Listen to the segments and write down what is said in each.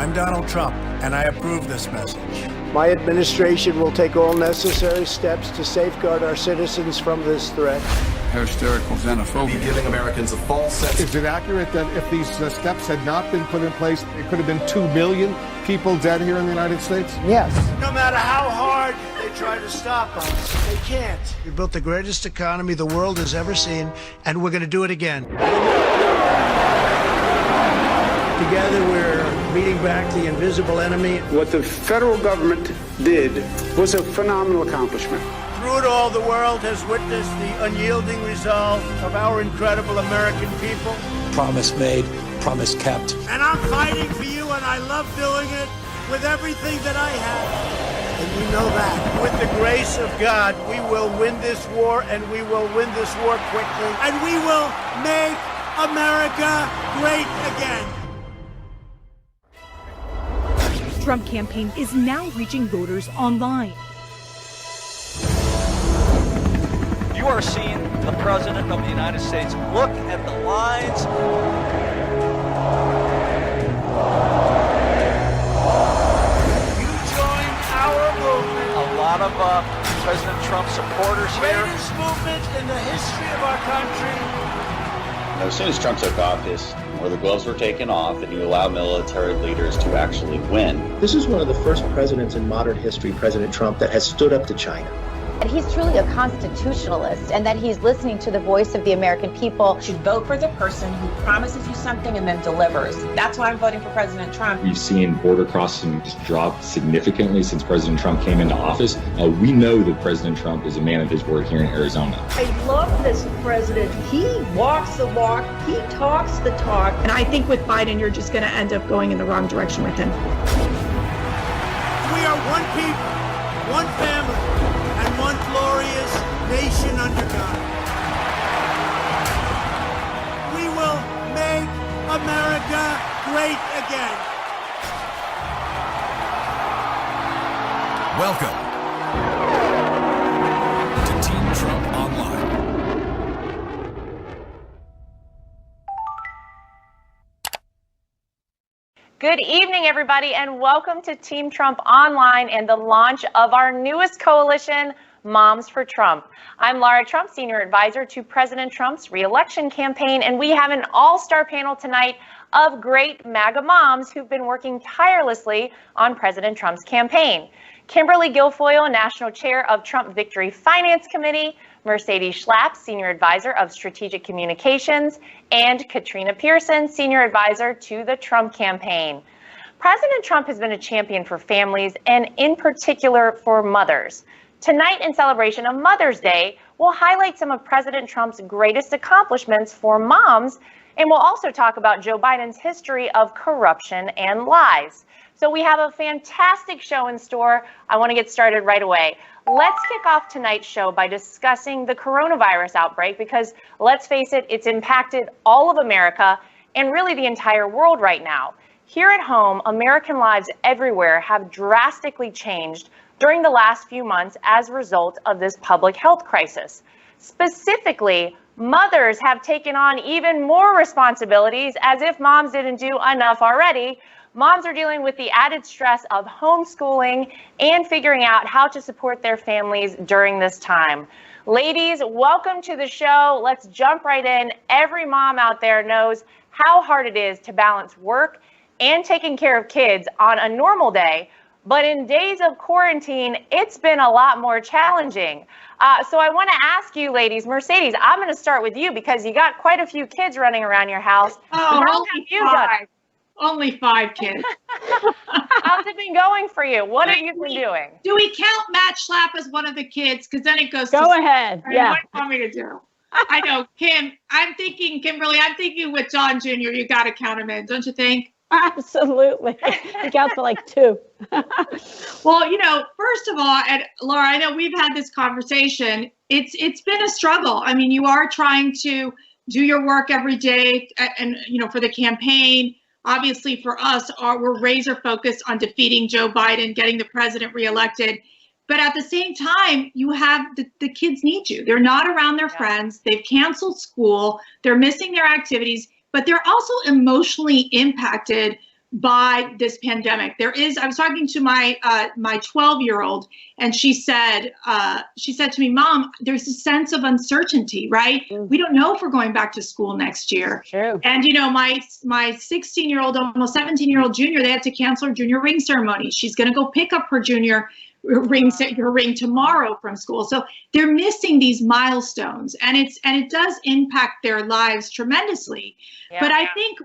I'm Donald Trump, and I approve this message. My administration will take all necessary steps to safeguard our citizens from this threat. Hysterical xenophobia. Giving Americans a false sense. Is it accurate that if these steps had not been put in place, it could have been 2 million people dead here in the United States? Yes. No matter how hard they try to stop us, they can't. We built the greatest economy the world has ever seen, and we're going to do it again. Together, we're beating back the invisible enemy. What the federal government did was a phenomenal accomplishment. Through it all, the world has witnessed the unyielding resolve of our incredible American people. Promise made, promise kept. And I'm fighting for you, and I love doing it with everything that I have. And you know that. With the grace of God, we will win this war, and we will win this war quickly. And we will make America great again. Trump campaign is now reaching voters online. You are seeing the President of the United States. Look at the lines. You join our movement. A lot of President Trump supporters here. Greatest movement in the history of our country. As soon as Trump took office, where the gloves were taken off and you allow military leaders to actually win. This is one of the first presidents in modern history, President Trump, that has stood up to China. And he's truly a constitutionalist, and that he's listening to the voice of the American people. You should vote for the person who promises you something and then delivers. That's why I'm voting for President Trump. We've seen border crossings drop significantly since President Trump came into office. We know that President Trump is a man of his word here in Arizona. I love this president. He walks the walk, he talks the talk. And I think with Biden, you're just going to end up going in the wrong direction with him. We are one people, one family, and one glorious nation under God. We will make America great again. Welcome to Team Trump Online. Good evening, everybody, and welcome to Team Trump Online and the launch of our newest coalition, Moms for Trump. I'm Lara Trump, Senior Advisor to President Trump's re-election campaign, and we have an all-star panel tonight of great MAGA moms who've been working tirelessly on President Trump's campaign. Kimberly Guilfoyle, National Chair of Trump Victory Finance Committee, Mercedes Schlapp, Senior Advisor of Strategic Communications, and Katrina Pearson, Senior Advisor to the Trump campaign. President Trump has been a champion for families and in particular for mothers. Tonight, in celebration of Mother's Day, we'll highlight some of President Trump's greatest accomplishments for moms, and we'll also talk about Joe Biden's history of corruption and lies. So we have a fantastic show in store. I want to get started right away. Let's kick off tonight's show by discussing the coronavirus outbreak because, let's face it, it's impacted all of America and really the entire world right now. Here at home, American lives everywhere have drastically changed during the last few months as a result of this public health crisis. Specifically, mothers have taken on even more responsibilities, as if moms didn't do enough already. Moms are dealing with the added stress of homeschooling and figuring out how to support their families during this time. Ladies, welcome to the show. Let's jump right in. Every mom out there knows how hard it is to balance work and taking care of kids on a normal day. But in days of quarantine, it's been a lot more challenging. So I want to ask you, ladies, Mercedes, I'm going to start with you because you got quite a few kids running around your house. Oh, how have you done? Only 5 kids. How's it been going for you? What have you been doing? Do we count Matt Schlapp as one of the kids? Because then it goes. Go ahead. Yeah. What do you want me to do? I know, Kim. I'm thinking, Kimberly. I'm thinking with John Jr. You got to count him in, don't you think? Absolutely. He counts for like 2. Well, first of all, and Laura, I know we've had this conversation. It's been a struggle. I mean, you are trying to do your work every day, and for the campaign. Obviously, for us, we're razor focused on defeating Joe Biden, getting the president reelected. But at the same time, you have the kids need you. They're not around their friends. They've canceled school. They're missing their activities, but they're also emotionally impacted by this pandemic. I was talking to my 12-year-old, and she said to me, Mom, there's a sense of uncertainty, right? We don't know if we're going back to school next year. True. And my 16-year-old, almost 17-year-old junior, they had to cancel her junior ring ceremony. She's going to go pick up her junior ring tomorrow from school. So they're missing these milestones, and it does impact their lives tremendously. Yeah, but I think,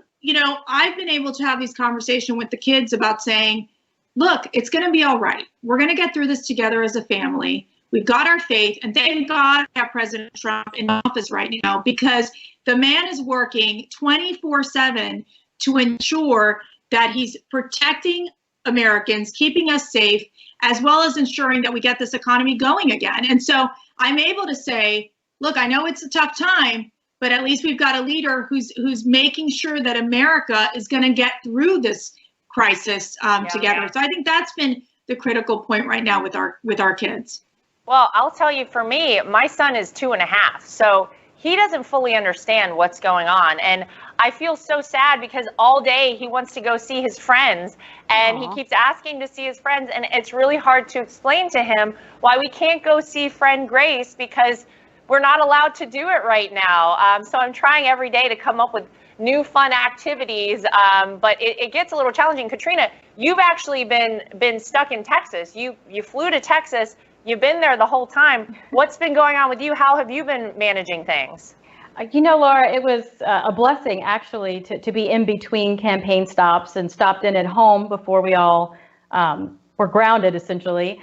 I've been able to have these conversations with the kids about saying, look, it's going to be all right. We're going to get through this together as a family. We've got our faith, and thank God we have President Trump in office right now, because the man is working 24/7 to ensure that he's protecting Americans, keeping us safe, as well as ensuring that we get this economy going again. And so I'm able to say, look, I know it's a tough time, but at least we've got a leader who's making sure that America is going to get through this crisis together. Yeah. So I think that's been the critical point right now with our kids. Well, I'll tell you, for me, my son is 2.5, so he doesn't fully understand what's going on. And I feel so sad because all day he wants to go see his friends, and he keeps asking to see his friends. And it's really hard to explain to him why we can't go see friend Grace, because we're not allowed to do it right now. So I'm trying every day to come up with new fun activities, but it gets a little challenging. Katrina, you've actually been stuck in Texas. You flew to Texas. You've been there the whole time. What's been going on with you? How have you been managing things? Laura, it was a blessing, actually, to be in between campaign stops and stopped in at home before we all were grounded, essentially.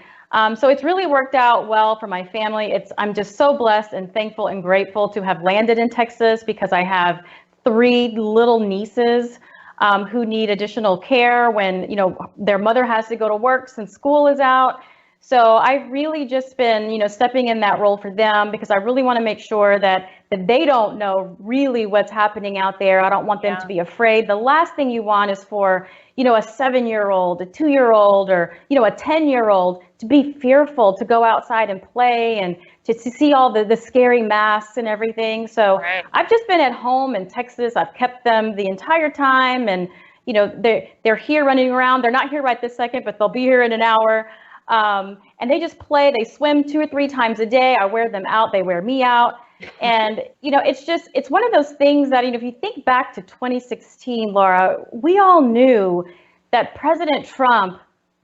So it's really worked out well for my family. I'm just so blessed and thankful and grateful to have landed in Texas, because I have 3 little nieces who need additional care when, their mother has to go to work since school is out. So I've really just been, stepping in that role for them, because I really want to make sure that they don't know really what's happening out there. I don't want them to be afraid. The last thing you want is for, a 7-year-old, a 2-year-old, or, a 10-year-old to be fearful to go outside and play and to see all the scary masks and everything. So I've just been at home in Texas. I've kept them the entire time, and, they're here running around. They're not here right this second, but they'll be here in an hour. And they just play. They swim 2 or 3 times a day. I wear them out. They wear me out. And, it's one of those things that, if you think back to 2016, Laura, we all knew that President Trump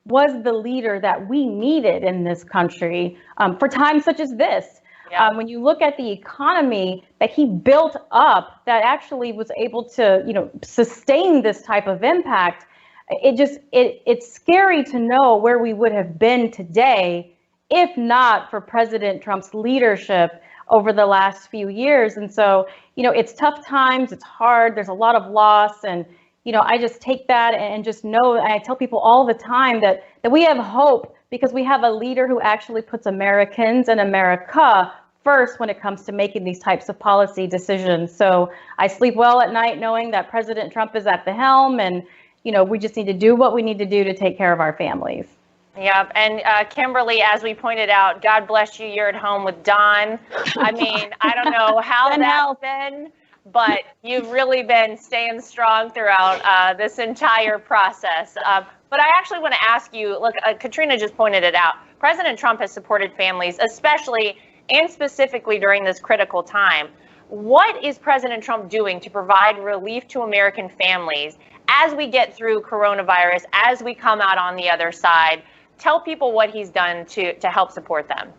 was the leader that we needed in this country for times such as this. Yeah. When you look at the economy that he built up, that actually was able to, sustain this type of impact, it's scary to know where we would have been today if not for President Trump's leadership over the last few years. And so, it's tough times, it's hard, there's a lot of loss, and I just take that and just know, and I tell people all the time that we have hope, because we have a leader who actually puts Americans and America first when it comes to making these types of policy decisions. So I sleep well at night knowing that President Trump is at the helm, and we just need to do what we need to do to take care of our families. Yeah, and Kimberly, as we pointed out, God bless you, you're at home with Don. I mean, I don't know how that's been, but you've really been staying strong throughout this entire process. But I actually want to ask you, look, Katrina just pointed it out. President Trump has supported families, especially and specifically during this critical time. What is President Trump doing to provide relief to American families as we get through coronavirus, as we come out on the other side? Tell people what he's done to help support them.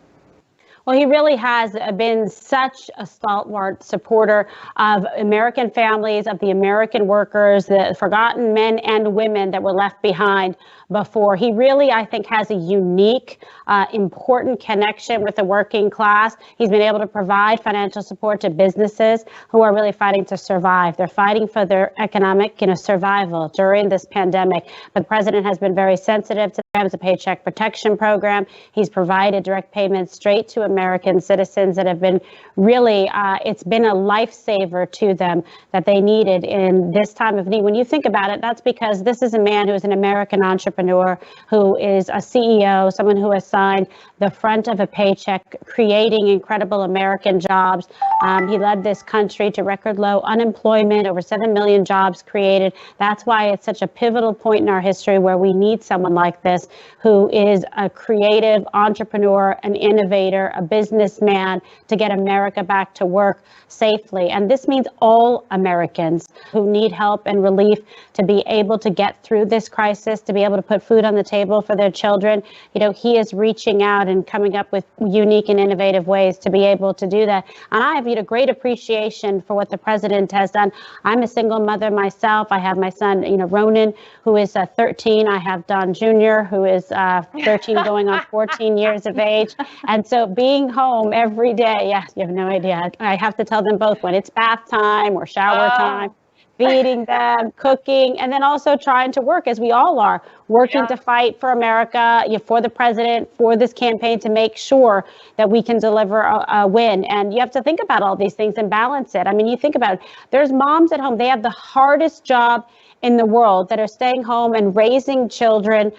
Well, he really has been such a stalwart supporter of American families, of the American workers, the forgotten men and women that were left behind before. He really, I think, has a unique, important connection with the working class. He's been able to provide financial support to businesses who are really fighting to survive. They're fighting for their economic, survival during this pandemic. But the president has been very sensitive to them. The Paycheck Protection Program. He's provided direct payments straight to Americans American citizens that have been really, it's been a lifesaver to them that they needed in this time of need. When you think about it, that's because this is a man who is an American entrepreneur, who is a CEO, someone who has signed the front of a paycheck, creating incredible American jobs. He led this country to record low unemployment, over 7 million jobs created. That's why it's such a pivotal point in our history where we need someone like this, who is a creative entrepreneur, an innovator, a businessman, to get America back to work safely. And this means all Americans who need help and relief to be able to get through this crisis, to be able to put food on the table for their children. You know, he is reaching out and coming up with unique and innovative ways to be able to do that. And I have great appreciation for what the president has done. I'm a single mother myself. I have my son, Ronan, who is 13. I have Don Jr., who is 13 going on 14 years of age. And so being home every day, yeah, you have no idea. I have to tell them both when it's bath time or shower time, feeding them, cooking, and then also trying to work, as we all are, working to fight for America, for the president, for this campaign, to make sure that we can deliver a win. And you have to think about all these things and balance it. I mean, you think about it, there's moms at home, they have the hardest job in the world, that are staying home and raising children,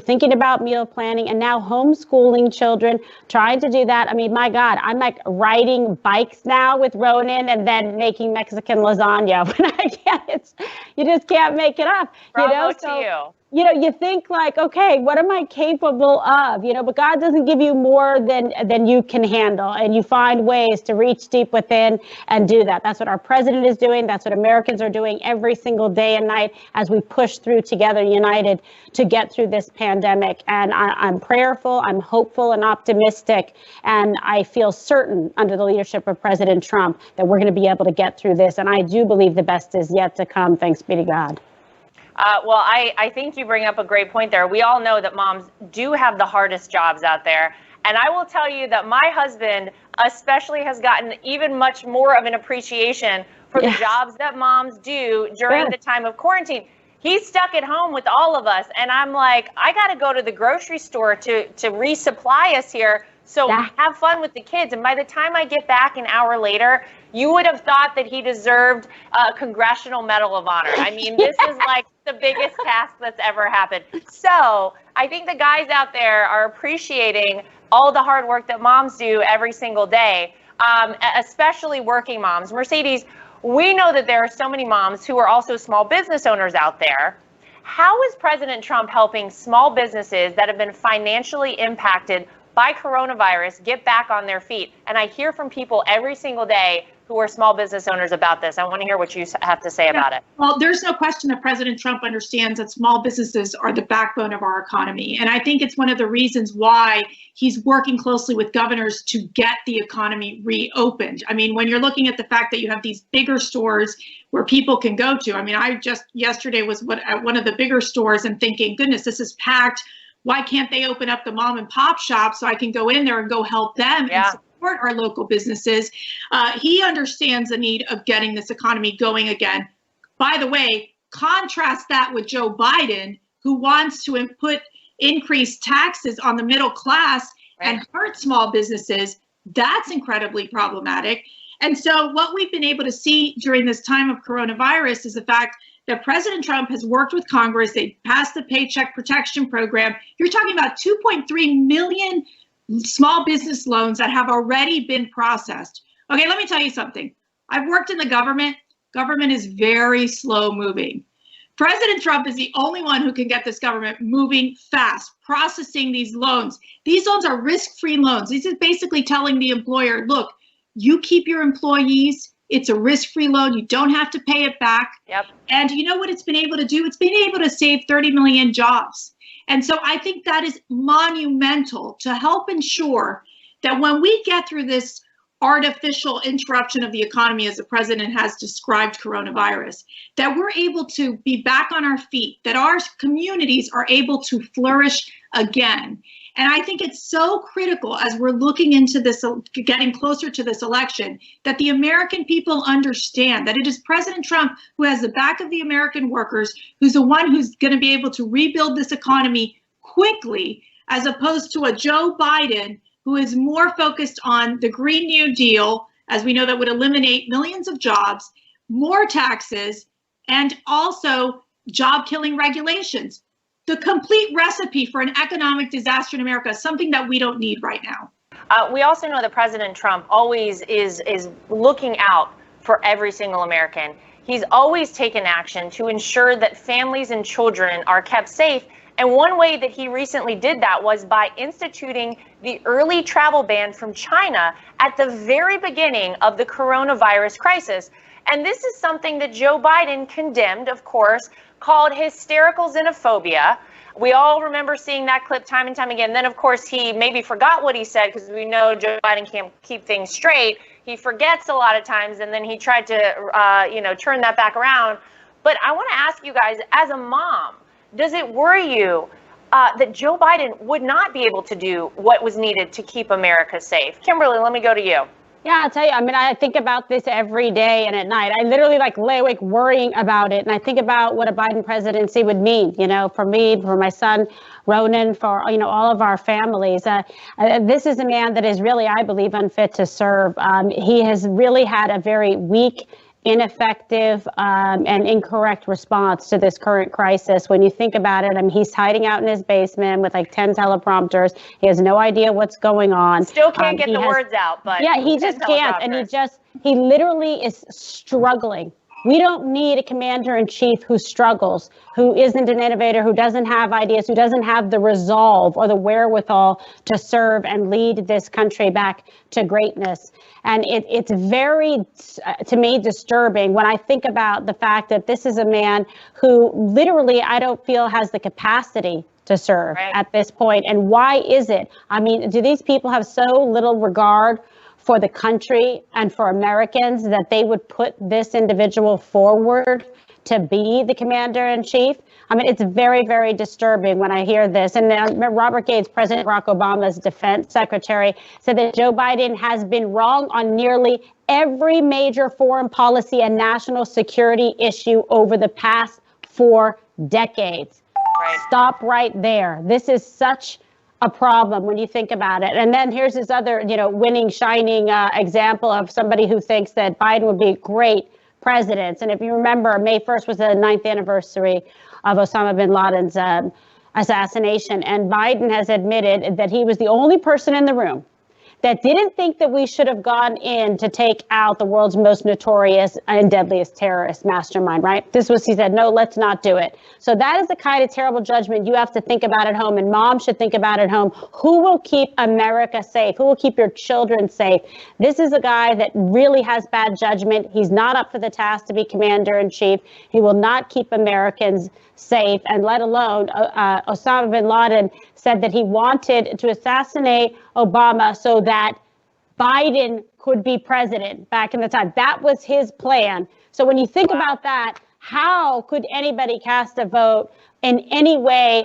thinking about meal planning, and now homeschooling children, trying to do that. I mean, my God, I'm like riding bikes now with Ronan and then making Mexican lasagna. When I can't, you just can't make it up. Bravo to you. You think like, okay, what am I capable of? But God doesn't give you more than you can handle. And you find ways to reach deep within and do that. That's what our president is doing. That's what Americans are doing every single day and night as we push through together, united, to get through this pandemic. And I'm prayerful, I'm hopeful and optimistic. And I feel certain under the leadership of President Trump that we're going to be able to get through this. And I do believe the best is yet to come. Thanks be to God. Well, I think you bring up a great point there. We all know that moms do have the hardest jobs out there. And I will tell you that my husband especially has gotten even much more of an appreciation for the jobs that moms do during the time of quarantine. He's stuck at home with all of us. And I'm like, I got to go to the grocery store to resupply us here. So have fun with the kids. And by the time I get back an hour later, you would have thought that he deserved a Congressional Medal of Honor. I mean, this is like the biggest task that's ever happened. So I think the guys out there are appreciating all the hard work that moms do every single day, especially working moms. Mercedes, we know that there are so many moms who are also small business owners out there. How is President Trump helping small businesses that have been financially impacted by coronavirus get back on their feet? And I hear from people every single day who are small business owners about this. I want to hear what you have to say about it. Well, there's no question that President Trump understands that small businesses are the backbone of our economy. And I think it's one of the reasons why he's working closely with governors to get the economy reopened. I mean, when you're looking at the fact that you have these bigger stores where people can go to, I mean, I just yesterday was at one of the bigger stores and thinking, goodness, this is packed. Why can't they open up the mom and pop shop so I can go in there and go help them and support our local businesses? He understands the need of getting this economy going again. By the way, contrast that with Joe Biden, who wants to put increased taxes on the middle class and hurt small businesses. That's incredibly problematic. And so what we've been able to see during this time of coronavirus is the fact that President Trump has worked with Congress. They passed the Paycheck Protection Program. You're talking about 2.3 million small business loans that have already been processed. Okay, let me tell you something. I've worked in the government. Government is very slow moving. President Trump is the only one who can get this government moving fast, processing these loans. These loans are risk-free loans. This is basically telling the employer, look, you keep your employees. It's a risk-free loan. You don't have to pay it back. Yep. And you know what it's been able to do? It's been able to save 30 million jobs. And so I think that is monumental to help ensure that when we get through this artificial interruption of the economy, as the president has described coronavirus, that we're able to be back on our feet, that our communities are able to flourish again. And I think it's so critical as we're looking into this, getting closer to this election, that the American people understand that it is President Trump who has the back of the American workers, who's the one who's going to be able to rebuild this economy quickly, as opposed to a Joe Biden who is more focused on the Green New Deal, as we know that would eliminate millions of jobs, more taxes, and also job-killing regulations. The complete recipe for an economic disaster in America, something that we don't need right now. We also know that President Trump always is looking out for every single American. He's always taken action to ensure that families and children are kept safe. And one way that he recently did that was by instituting the early travel ban from China at the very beginning of the coronavirus crisis. And this is something that Joe Biden condemned, of course, called hysterical xenophobia. We all remember seeing that clip time and time again. Then, of course, he maybe forgot what he said because we know Joe Biden can't keep things straight. He forgets a lot of times, and then he tried to, turn that back around. But I want to ask you guys, as a mom, does it worry you that Joe Biden would not be able to do what was needed to keep America safe? Kimberly, let me go to you. Yeah, I'll tell you, I think about this every day and at night. I literally lay awake worrying about it. And I think about what a Biden presidency would mean, for me, for my son, Ronan, for, all of our families. This is a man that is really, I believe, unfit to serve. He has really had a very weak, ineffective and incorrect response to this current crisis. When you think about it, he's hiding out in his basement with 10 teleprompters. He has no idea what's going on. Still can't get the words out, but yeah, he just can't. And he literally is struggling. We don't need a commander-in-chief who struggles, who isn't an innovator, who doesn't have ideas, who doesn't have the resolve or the wherewithal to serve and lead this country back to greatness. And it's very, to me, disturbing when I think about the fact that this is a man who literally I don't feel has the capacity to serve at this point. And why is it? Do these people have so little regard for the country and for Americans that they would put this individual forward to be the commander-in-chief? It's very, very disturbing when I hear this. And Robert Gates, President Barack Obama's defense secretary, said that Joe Biden has been wrong on nearly every major foreign policy and national security issue over the past 4 decades. Stop right there. This is such a problem when you think about it. And then here's this other, winning, shining example of somebody who thinks that Biden would be a great president. And if you remember, May 1st was the 9th anniversary of Osama bin Laden's assassination. And Biden has admitted that he was the only person in the room that didn't think that we should have gone in to take out the world's most notorious and deadliest terrorist mastermind, right? He said, no, let's not do it. So that is the kind of terrible judgment you have to think about at home, and moms should think about at home. Who will keep America safe? Who will keep your children safe? This is a guy that really has bad judgment. He's not up for the task to be commander-in-chief. He will not keep Americans safe, and let alone Osama bin Laden said that he wanted to assassinate Obama so that Biden could be president back in the time. That was his plan. So when you think about that, how could anybody cast a vote in any way,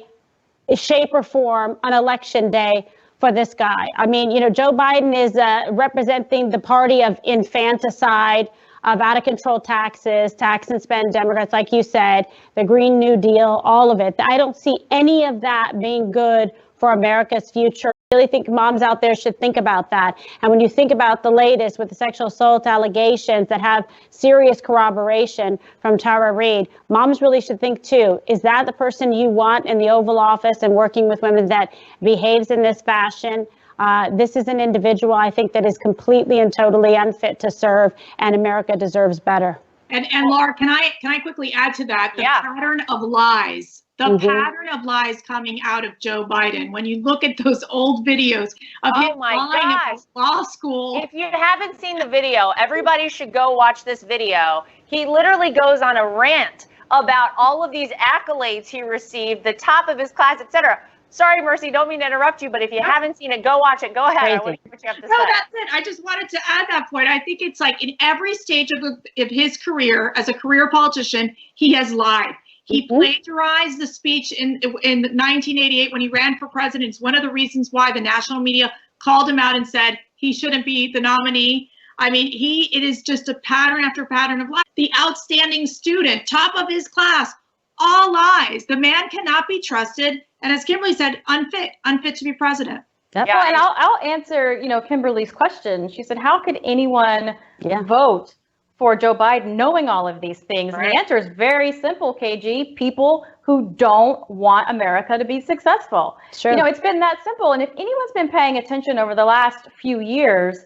shape or form on election day for this guy? Joe Biden is representing the party of infanticide, of out of control taxes, tax and spend Democrats, like you said, the Green New Deal, all of it. I don't see any of that being good for America's future. I really think moms out there should think about that. And when you think about the latest with the sexual assault allegations that have serious corroboration from Reade, moms really should think too, is that the person you want in the Oval Office and working with women that behaves in this fashion? This is an individual, I think, that is completely and totally unfit to serve, and America deserves better. And Lara, can I quickly add to that? The pattern of lies. Pattern of lies coming out of Joe Biden. When you look at those old videos of him lying at law school. If you haven't seen the video, everybody should go watch this video. He literally goes on a rant about all of these accolades he received, the top of his class, etc. Sorry, Mercy, don't mean to interrupt you, but if you haven't seen it, go watch it. Go ahead. I want to hear what you have to say. No, that's it. I just wanted to add that point. I think it's in every stage of his career as a career politician, he has lied. He plagiarized the speech in 1988 when he ran for president. It's one of the reasons why the national media called him out and said he shouldn't be the nominee. It is just a pattern after pattern of lies. The outstanding student, top of his class, all lies. The man cannot be trusted. And as Kimberly said, unfit to be president. Well, and I'll answer, Kimberly's question. She said, how could anyone vote for Joe Biden knowing all of these things? Right. And the answer is very simple, KG. People who don't want America to be successful. Sure. It's been that simple. And if anyone's been paying attention over the last few years,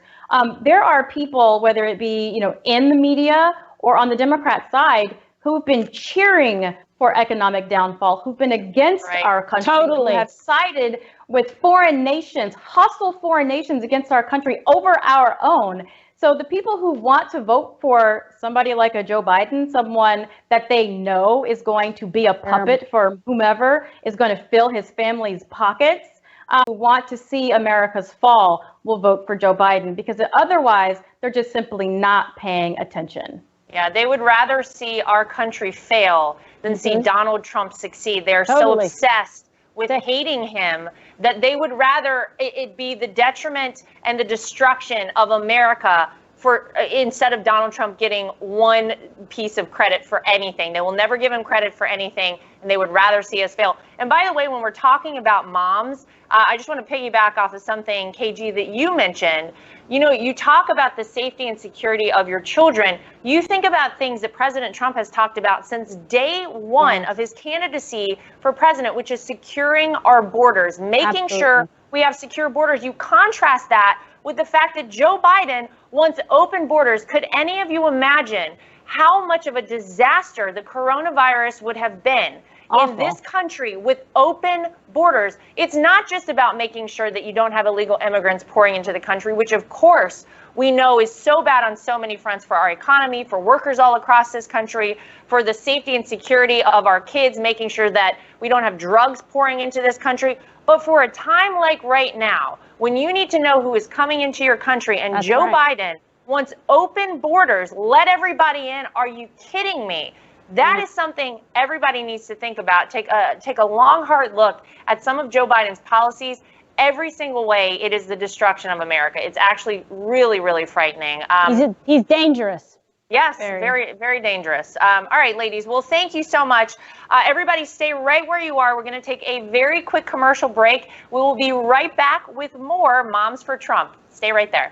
there are people, whether it be, in the media or on the Democrat side, who've been cheering for economic downfall, who've been against our country, who have sided with foreign nations, hostile foreign nations against our country over our own. So the people who want to vote for somebody like a Joe Biden, someone that they know is going to be a puppet for whomever is going to fill his family's pockets, who want to see America's fall, will vote for Joe Biden, because otherwise they're just simply not paying attention. Yeah, they would rather see our country fail than see Donald Trump succeed. They're so obsessed with hating him that they would rather it be the detriment and the destruction of America instead of Donald Trump getting one piece of credit for anything. They will never give him credit for anything, and they would rather see us fail. And by the way, when we're talking about moms, I just want to piggyback off of something, KG, that you mentioned. You talk about the safety and security of your children. You think about things that President Trump has talked about since day one of his candidacy for president, which is securing our borders, making sure we have secure borders. You contrast that with the fact that Joe Biden wants open borders. Could any of you imagine how much of a disaster the coronavirus would have been in this country with open borders? It's not just about making sure that you don't have illegal immigrants pouring into the country, which of course we know is so bad on so many fronts for our economy, for workers all across this country, for the safety and security of our kids, making sure that we don't have drugs pouring into this country. But for a time like right now, when you need to know who is coming into your country, and Joe Biden wants open borders, let everybody in, are you kidding me? That is something everybody needs to think about. Take a long, hard look at some of Joe Biden's policies. Every single way, it is the destruction of America. It's actually really, really frightening. He's dangerous. Yes, very, very dangerous. All right, ladies. Well, thank you so much. Everybody stay right where you are. We're going to take a very quick commercial break. We will be right back with more Moms for Trump. Stay right there.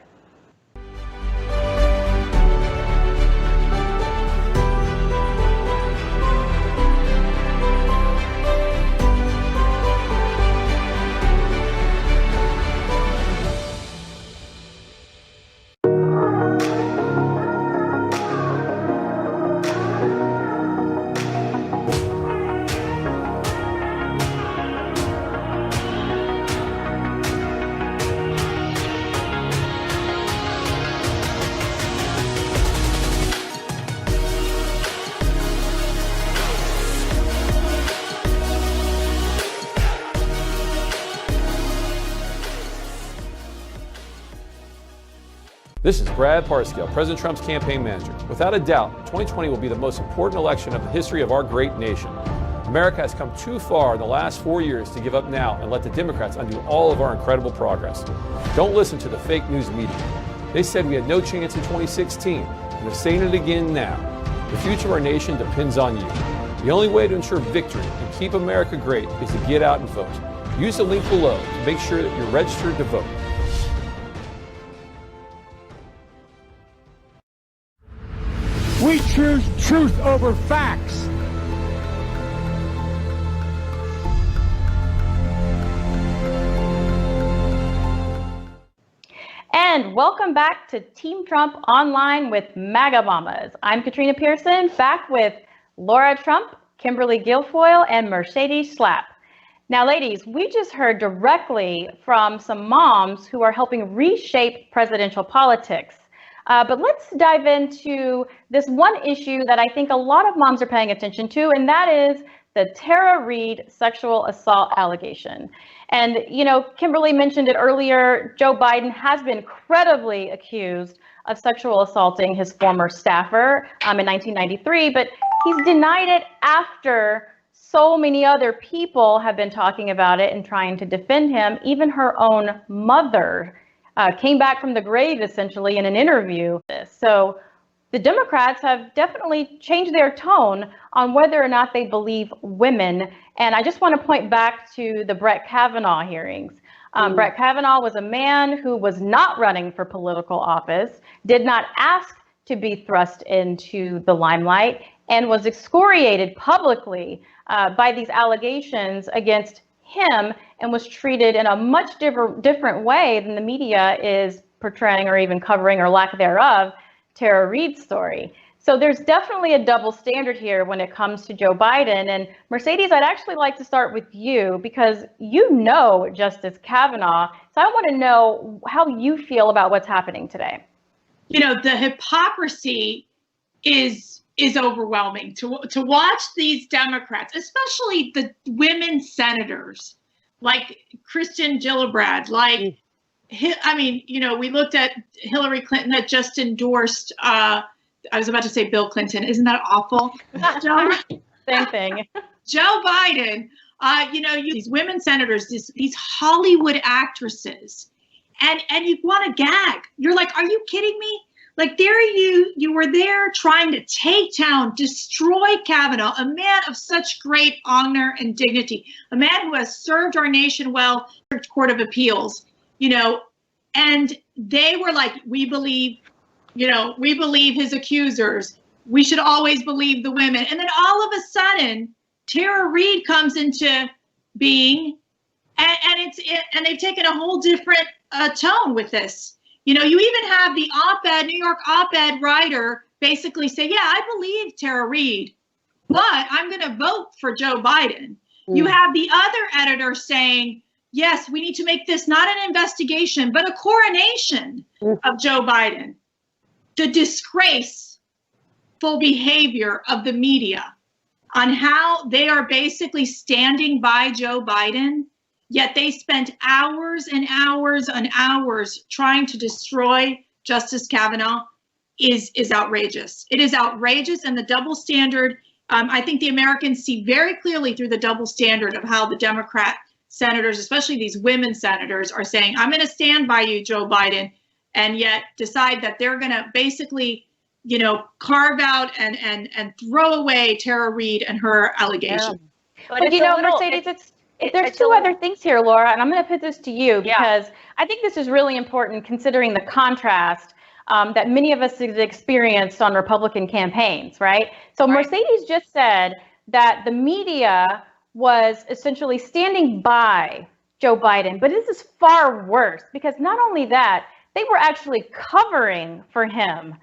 This is Brad Parscale, President Trump's campaign manager. Without a doubt, 2020 will be the most important election of the history of our great nation. America has come too far in the last 4 years to give up now and let the Democrats undo all of our incredible progress. Don't listen to the fake news media. They said we had no chance in 2016, and they're saying it again now. The future of our nation depends on you. The only way to ensure victory and keep America great is to get out and vote. Use the link below to make sure that you're registered to vote. We choose truth over facts. And welcome back to Team Trump Online with MAGA Mamas. I'm Katrina Pearson, back with Lara Trump, Kimberly Guilfoyle, and Mercedes Schlapp. Now, ladies, we just heard directly from some moms who are helping reshape presidential politics. But let's dive into this one issue that I think a lot of moms are paying attention to, and that is the Tara Reade sexual assault allegation. And, you know, Kimberly mentioned it earlier, Joe Biden has been credibly accused of sexual assaulting his former staffer in 1993, but he's denied it after so many other people have been talking about it and trying to defend him. Even her own mother came back from the grave, essentially, in an interview. So the Democrats have definitely changed their tone on whether or not they believe women. And I just want to point back to the Brett Kavanaugh hearings. Brett Kavanaugh was a man who was not running for political office, did not ask to be thrust into the limelight, and was excoriated publicly by these allegations against him, and was treated in a much different way than the media is portraying or even covering, or lack thereof, Tara Reade's story. So there's definitely a double standard here when it comes to Joe Biden. And Mercedes, I'd actually like to start with you, because you know Justice Kavanaugh. So I want to know how you feel about what's happening today. You know, the hypocrisy is overwhelming to watch these Democrats, especially the women senators like Kristen Gillibrand, like, I mean, you know, we looked at Hillary Clinton that just endorsed, I was about to say Bill Clinton. Isn't that awful? Same thing. Joe Biden, you know, these women senators, these Hollywood actresses, and you want to gag. You're like, are you kidding me? Like, there you were there trying to take down, destroy Kavanaugh, a man of such great honor and dignity, a man who has served our nation well, Court of Appeals, you know, and they were like, we believe his accusers. We should always believe the women. And then all of a sudden, Tara Reade comes into being, and they've taken a whole different tone with this. You know, you even have the New York op-ed writer basically say, yeah, I believe Tara Reade, but I'm going to vote for Joe Biden. You have the other editor saying, yes, we need to make this not an investigation, but a coronation of Joe Biden. The disgraceful behavior of the media on how they are basically standing by Joe Biden, yet they spent hours and hours and hours trying to destroy Justice Kavanaugh is outrageous. It is outrageous, and the double standard, I think the Americans see very clearly through the double standard of how the Democrat senators, especially these women senators, are saying, I'm going to stand by you, Joe Biden, and yet decide that they're going to basically, you know, carve out and throw away Tara Reade and her allegations. Yeah. But you know, Mercedes, there's two other things here, Laura, and I'm going to put this to you because I think this is really important considering the contrast that many of us have experienced on Republican campaigns, right? So Mercedes just said that the media was essentially standing by Joe Biden, but this is far worse because not only that, they were actually covering for him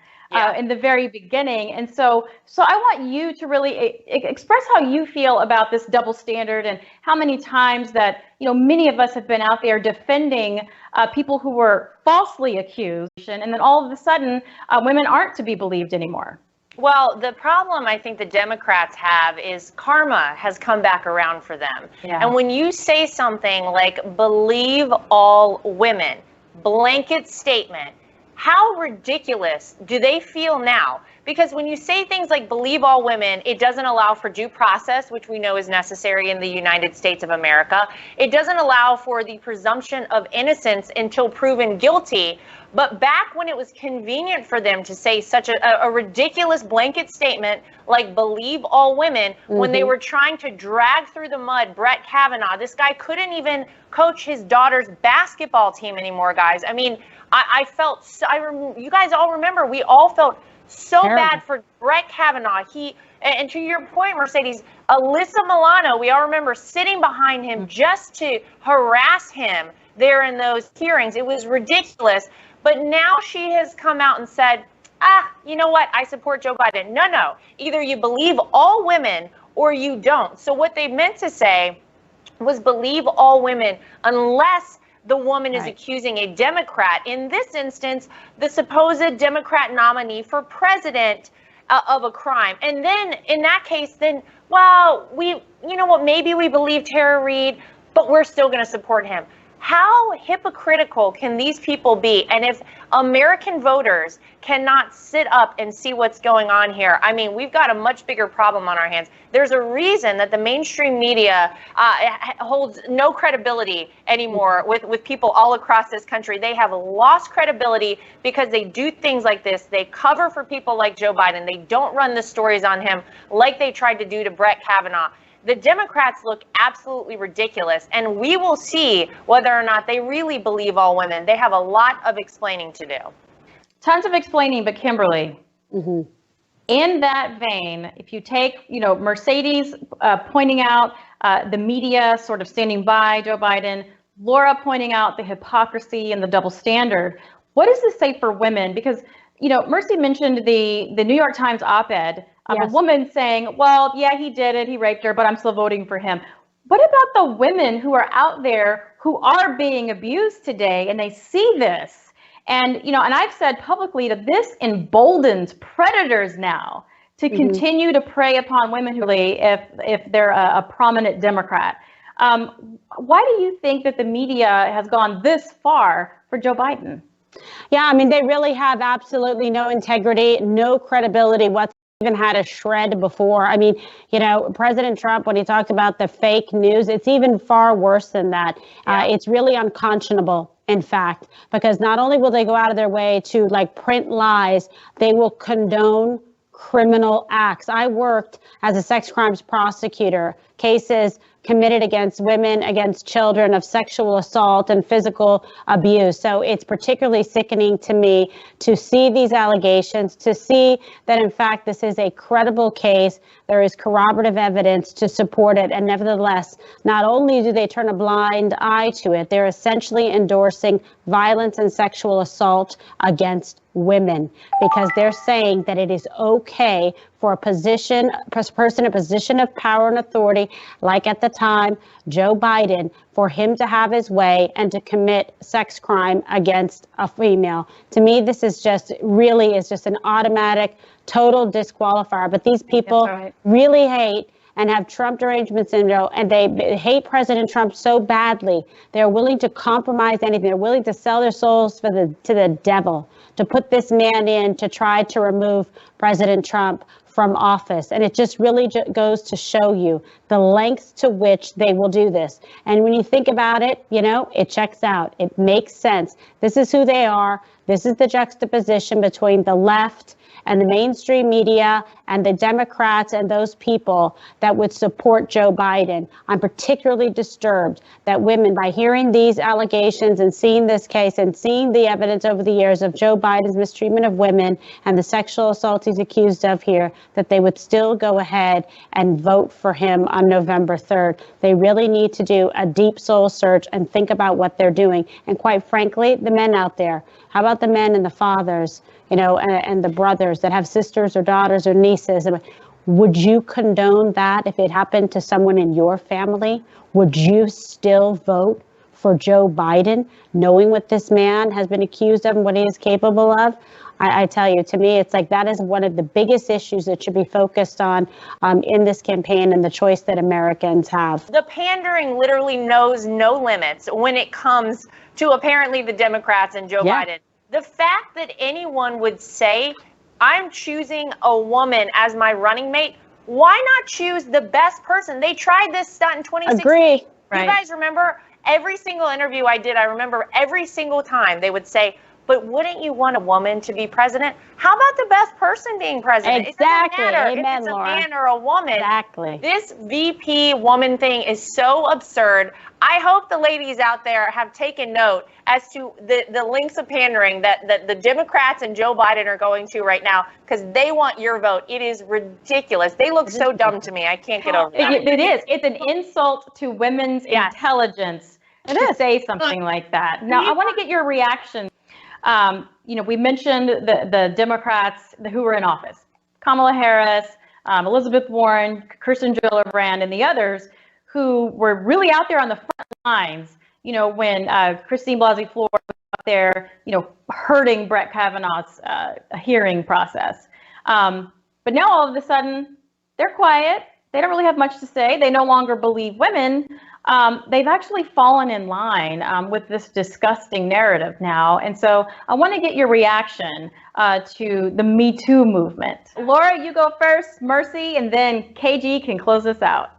in the very beginning. And so I want you to really express how you feel about this double standard and how many times that, you know, many of us have been out there defending people who were falsely accused, and then all of a sudden women aren't to be believed anymore. Well, the problem I think the Democrats have is karma has come back around for them. Yeah. And when you say something like believe all women, blanket statement, how ridiculous do they feel now? Because when you say things like believe all women, it doesn't allow for due process, which we know is necessary in the United States of America. It doesn't allow for the presumption of innocence until proven guilty. But back when it was convenient for them to say such a ridiculous blanket statement like believe all women, when they were trying to drag through the mud Brett Kavanaugh, this guy couldn't even coach his daughter's basketball team anymore, guys. I mean, I felt, you guys all remember, we all felt so bad for Brett Kavanaugh. And to your point, Mercedes, Alyssa Milano, we all remember sitting behind him just to harass him there in those hearings. It was ridiculous. But now she has come out and said, you know what? I support Joe Biden. No. Either you believe all women or you don't. So what they meant to say was believe all women unless the woman is accusing a Democrat, in this instance, the supposed Democrat nominee for president, of a crime. And then in that case, then, well, you know what, maybe we believe Tara Reade, but we're still going to support him. How hypocritical can these people be? And if American voters cannot sit up and see what's going on here, I mean, we've got a much bigger problem on our hands. There's a reason that the mainstream media holds no credibility anymore with people all across this country. They have lost credibility because they do things like this. They cover for people like Joe Biden. They don't run the stories on him like they tried to do to Brett Kavanaugh. the Democrats look absolutely ridiculous, and we will see whether or not they really believe all women. They have a lot of explaining to do. Tons of explaining, but Kimberly, in that vein, if you take, Mercedes pointing out the media sort of standing by Joe Biden, Lara pointing out the hypocrisy and the double standard, what does this say for women? Because, Mercy mentioned the New York Times op-ed of a woman saying, well, yeah, he did it, he raped her, but I'm still voting for him. What about the women who are out there who are being abused today and they see this? And, and I've said publicly that this emboldens predators now to continue to prey upon women who, if they're a prominent Democrat. Why do you think that the media has gone this far for Joe Biden? Yeah, I mean, they really have absolutely no integrity, no credibility whatsoever. Even had a shred before. I mean, President Trump, when he talked about the fake news, it's even far worse than that. It's really unconscionable, in fact, because not only will they go out of their way to print lies, they will condone criminal acts. I worked as a sex crimes prosecutor, cases committed against women, against children, of sexual assault and physical abuse. So it's particularly sickening to me to see these allegations, to see that, in fact, this is a credible case. There is corroborative evidence to support it. And nevertheless, not only do they turn a blind eye to it, they're essentially endorsing violence and sexual assault against women, because they're saying that it is okay for a person in a position of power and authority, like at the time, Joe Biden, for him to have his way and to commit sex crime against a female. To me, this is just an automatic, total disqualifier. But these people really hate and have Trump derangement syndrome, and they hate President Trump so badly, they're willing to compromise anything. They're willing to sell their souls to the devil, to put this man in to try to remove President Trump from office. And it just really goes to show you the lengths to which they will do this. And when you think about it, it checks out. It makes sense. This is who they are. This is the juxtaposition between the left and the mainstream media and the Democrats and those people that would support Joe Biden. I'm particularly disturbed that women, by hearing these allegations and seeing this case and seeing the evidence over the years of Joe Biden's mistreatment of women and the sexual assault he's accused of here, that they would still go ahead and vote for him on November 3rd. They really need to do a deep soul search and think about what they're doing. And quite frankly, the men out there, how about the men and the fathers, and the brothers that have sisters or daughters or nieces? Would you condone that if it happened to someone in your family? Would you still vote for Joe Biden, knowing what this man has been accused of and what he is capable of? I tell you, to me, it's that is one of the biggest issues that should be focused on in this campaign and the choice that Americans have. The pandering literally knows no limits when it comes to apparently the Democrats and Joe Biden. The fact that anyone would say, I'm choosing a woman as my running mate, why not choose the best person? They tried this stunt in 2016. Agree. You guys remember every single interview I did? I remember every single time they would say, but wouldn't you want a woman to be president? How about the best person being president? Exactly. It doesn't matter Amen, if it's Lara. a man or a woman. Exactly. This VP woman thing is so absurd. I hope the ladies out there have taken note as to the links of pandering that the Democrats and Joe Biden are going to right now, because they want your vote. It is ridiculous. They look so dumb to me. I can't get over that. It is. It's an insult to women's intelligence to say something like that. Now, I want to get your reaction. We mentioned the Democrats who were in office, Kamala Harris, Elizabeth Warren, Kirsten Gillibrand, and the others who were really out there on the front lines, when Christine Blasey Ford was out there, hurting Brett Kavanaugh's hearing process. But now all of a sudden, they're quiet. They don't really have much to say. They no longer believe women. They've actually fallen in line with this disgusting narrative now. And so I want to get your reaction to the Me Too movement. Lara, you go first, Mercy, and then KG can close us out.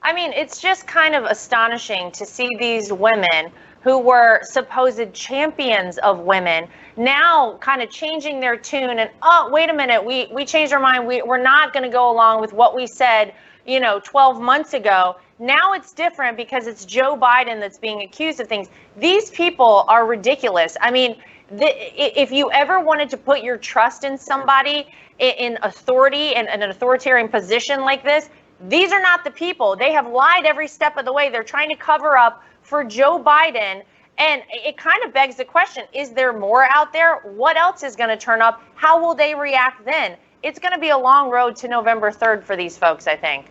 I mean, it's just kind of astonishing to see these women who were supposed champions of women now kind of changing their tune and, oh, wait a minute, we changed our mind. We're not going to go along with what we said 12 months ago. Now it's different because it's Joe Biden that's being accused of things. These people are ridiculous. I mean, if you ever wanted to put your trust in somebody in authority and an authoritarian position like this, these are not the people. They have lied every step of the way. They're trying to cover up for Joe Biden. And it kind of begs the question, is there more out there? What else is going to turn up? How will they react then? It's going to be a long road to November 3rd for these folks, I think.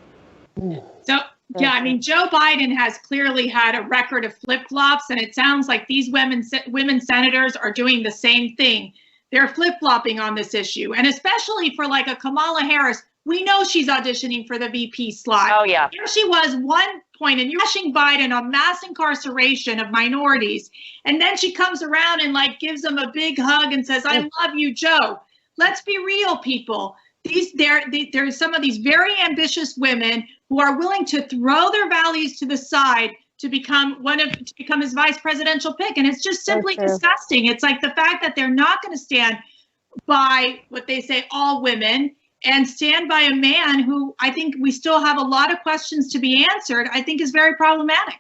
So, yeah, I mean, Joe Biden has clearly had a record of flip-flops, and it sounds like these women senators are doing the same thing. They're flip-flopping on this issue, and especially for like a Kamala Harris, we know she's auditioning for the VP slot. Oh, yeah. Here she was one point and bashing Biden on mass incarceration of minorities, and then she comes around and like gives him a big hug and says, "I love you, Joe." Let's be real, people. There's some of these very ambitious women who are willing to throw their values to the side to become his vice presidential pick, and it's just simply disgusting. It's like the fact that they're not going to stand by what they say all women and stand by a man who I think we still have a lot of questions to be answered, I think is very problematic.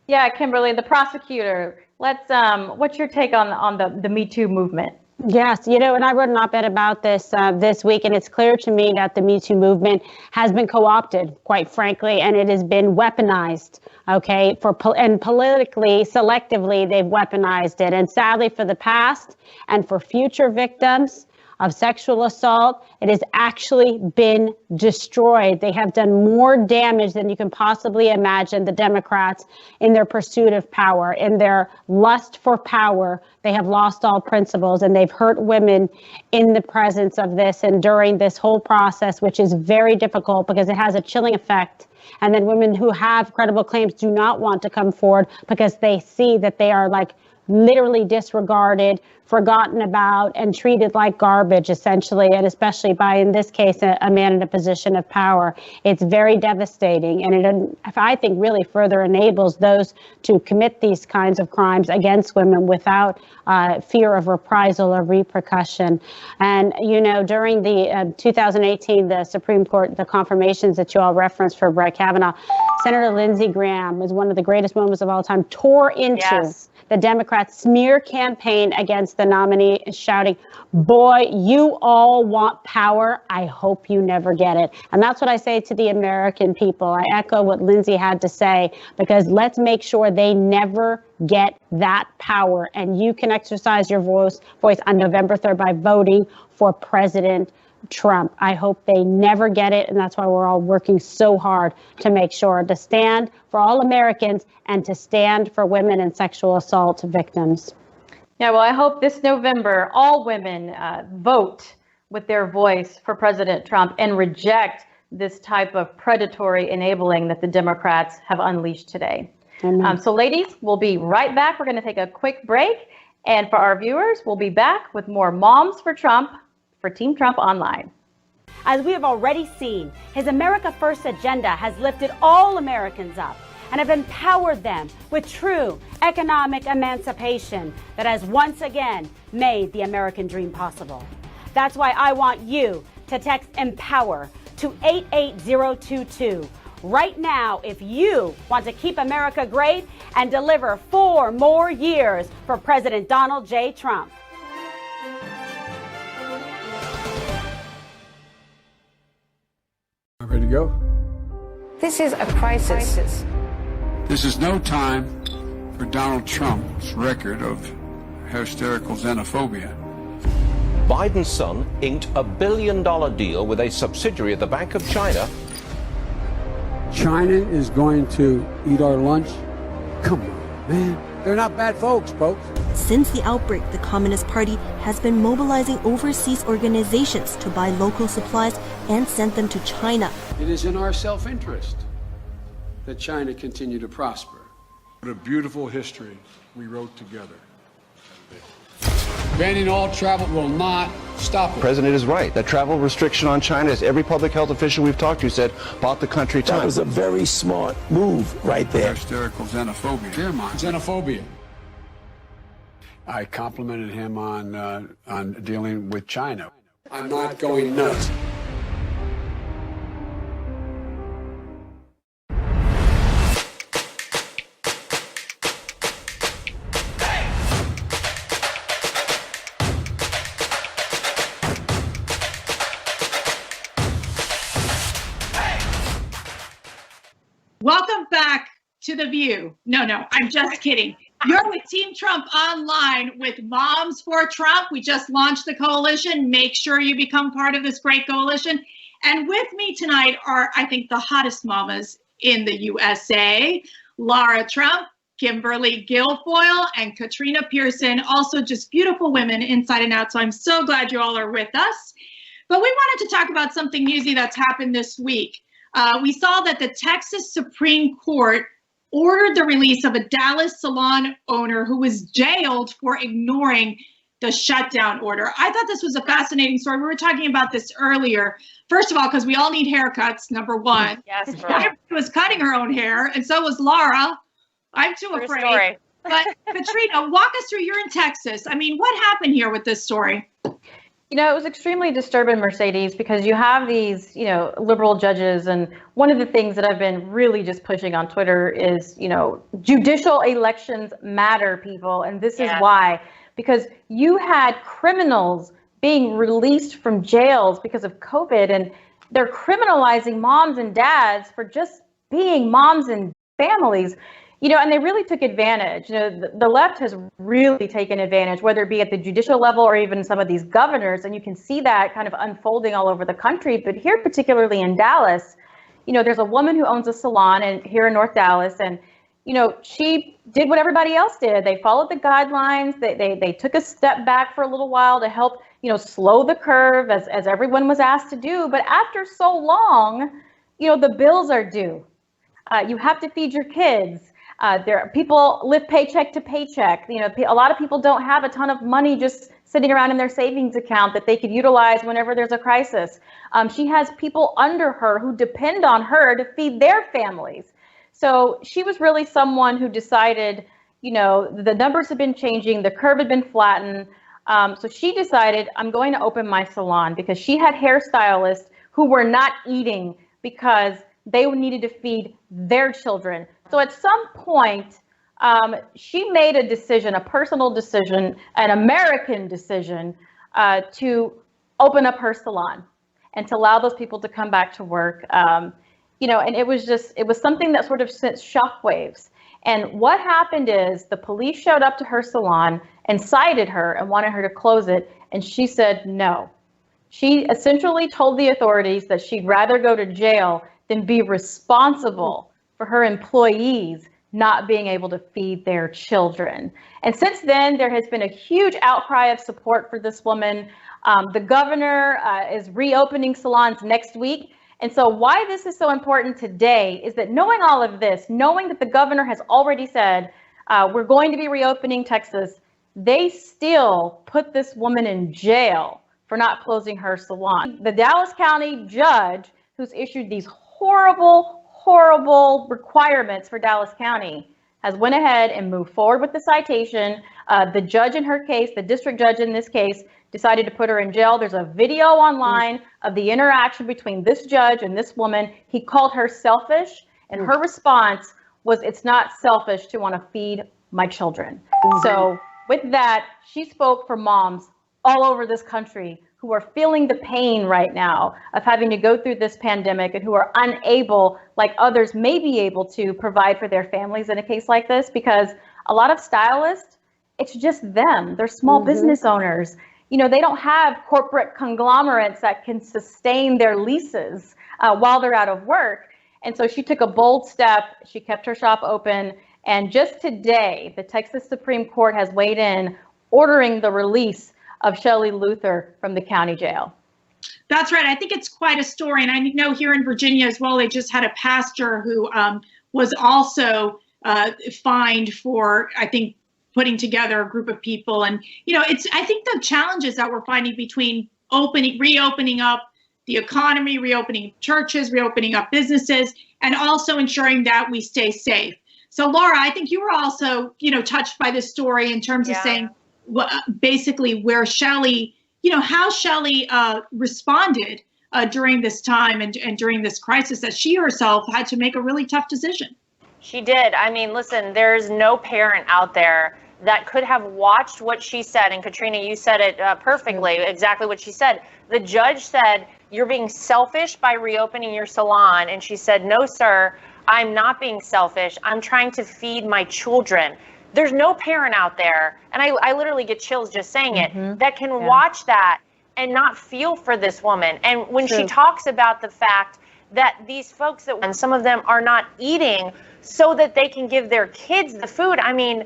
Yeah, Kimberly, the prosecutor, what's your take on the Me Too movement? Yes, and I wrote an op-ed about this this week, and it's clear to me that the Me Too movement has been co-opted, quite frankly, and it has been weaponized, okay, and politically, selectively, they've weaponized it. And sadly, for the past and for future victims of sexual assault, it has actually been destroyed. They have done more damage than you can possibly imagine, the Democrats, in their pursuit of power, in their lust for power. They have lost all principles, and they've hurt women in the presence of this and during this whole process, which is very difficult because it has a chilling effect. And then women who have credible claims do not want to come forward because they see that they are like literally disregarded, forgotten about, and treated like garbage, essentially, and especially by, in this case, a man in a position of power. It's very devastating, and it, I think, really further enables those to commit these kinds of crimes against women without fear of reprisal or repercussion. And, during the 2018, the Supreme Court, the confirmations that you all referenced for Brett Kavanaugh, Senator Lindsey Graham was one of the greatest moments of all time, tore into the Democrats' smear campaign against the nominee, shouting, "Boy, you all want power. I hope you never get it." And that's what I say to the American people. I echo what Lindsey had to say, because let's make sure they never get that power. And you can exercise your voice on November 3rd by voting for President Trump. I hope they never get it, and that's why we're all working so hard to make sure to stand for all Americans and to stand for women and sexual assault victims. Yeah, well, I hope this November all women vote with their voice for President Trump and reject this type of predatory enabling that the Democrats have unleashed today. So ladies, we'll be right back. We're going to take a quick break, and for our viewers, we'll be back with more Moms for Trump for Team Trump Online. As we have already seen, his America First agenda has lifted all Americans up and have empowered them with true economic emancipation that has once again made the American dream possible. That's why I want you to text EMPOWER to 88022 right now if you want to keep America great and deliver 4 more years for President Donald J. Trump. Ready to go? This is a crisis. This is no time for Donald Trump's record of hysterical xenophobia. Biden's son inked a $1 billion deal with a subsidiary of the Bank of China. China is going to eat our lunch? Come on, man. They're not bad folks. Since the outbreak, the Communist Party has been mobilizing overseas organizations to buy local supplies and send them to China. It is in our self-interest that China continue to prosper. What a beautiful history we wrote together. Banning all travel will not stop it. The president is right. That travel restriction on China, as every public health official we've talked to said, bought the country time. That was a very smart move right there. Hysterical xenophobia. Dear mine. Xenophobia. I complimented him on dealing with China. I'm not going nuts. to The View. No, I'm just kidding. You're with Team Trump Online with Moms for Trump. We just launched the coalition. Make sure you become part of this great coalition. And with me tonight are, I think, the hottest mamas in the USA, Lara Trump, Kimberly Guilfoyle, and Katrina Pearson, also just beautiful women inside and out. So I'm so glad you all are with us. But we wanted to talk about something newsy that's happened this week. We saw that the Texas Supreme Court ordered the release of a Dallas salon owner who was jailed for ignoring the shutdown order. I thought this was a fascinating story. We were talking about this earlier. First of all, because we all need haircuts, number one. Yes, Kimberly was cutting her own hair, and so was Lara. I'm too afraid. Story. But Katrina, walk us through. You're in Texas. I mean, what happened here with this story? You know, it was extremely disturbing, Mercedes, because you have these, liberal judges. And one of the things that I've been really just pushing on Twitter is, judicial elections matter, people. And this is why, because you had criminals being released from jails because of COVID, and they're criminalizing moms and dads for just being moms and families. And they really took advantage. The left has really taken advantage, whether it be at the judicial level or even some of these governors. And you can see that kind of unfolding all over the country. But here, particularly in Dallas, there's a woman who owns a salon here in North Dallas. And, she did what everybody else did. They followed the guidelines. They took a step back for a little while to help, slow the curve as everyone was asked to do. But after so long, the bills are due. You have to feed your kids. People live paycheck to paycheck. A lot of people don't have a ton of money just sitting around in their savings account that they could utilize whenever there's a crisis. She has people under her who depend on her to feed their families. So she was really someone who decided, the numbers have been changing, the curve had been flattened. So she decided, I'm going to open my salon, because she had hairstylists who were not eating because they needed to feed their children. So at some point, she made a decision, a personal decision, an American decision, to open up her salon and to allow those people to come back to work. And it was something that sort of sent shockwaves. And what happened is the police showed up to her salon and cited her and wanted her to close it. And she said no. She essentially told the authorities that she'd rather go to jail than be responsible for her employees not being able to feed their children. And since then, there has been a huge outcry of support for this woman. The governor is reopening salons next week. And so why this is so important today is that knowing all of this, knowing that the governor has already said, we're going to be reopening Texas, they still put this woman in jail for not closing her salon. The Dallas County judge who's issued these horrible requirements for Dallas County has went ahead and moved forward with the citation. The judge in her case, the district judge in this case, decided to put her in jail. There's a video online of the interaction between this judge and this woman. He called her selfish, and her response was, it's not selfish to want to feed my children. So with that, she spoke for moms all over this country who are feeling the pain right now of having to go through this pandemic and who are unable, like others may be able to, provide for their families in a case like this, because a lot of stylists, it's just them. They're small business owners. They don't have corporate conglomerates that can sustain their leases while they're out of work. And so she took a bold step. She kept her shop open. And just today, the Texas Supreme Court has weighed in, ordering the release of Shelley Luther from the county jail. That's right. I think it's quite a story. And I know here in Virginia as well, they just had a pastor who was also fined for, I think, putting together a group of people. And, I think the challenges that we're finding between reopening up the economy, reopening churches, reopening up businesses, and also ensuring that we stay safe. So, Lara, I think you were also, touched by this story in terms of saying, basically where Shelley, how Shelley responded during this time and during this crisis, that she herself had to make a really tough decision. She did. I mean, listen, there's no parent out there that could have watched what she said. And Katrina, you said it perfectly, exactly what she said. The judge said, you're being selfish by reopening your salon. And she said, no, sir, I'm not being selfish. I'm trying to feed my children. There's no parent out there, and I literally get chills just saying it, that can watch that and not feel for this woman. And when she talks about the fact that these folks and some of them are not eating so that they can give their kids the food, I mean,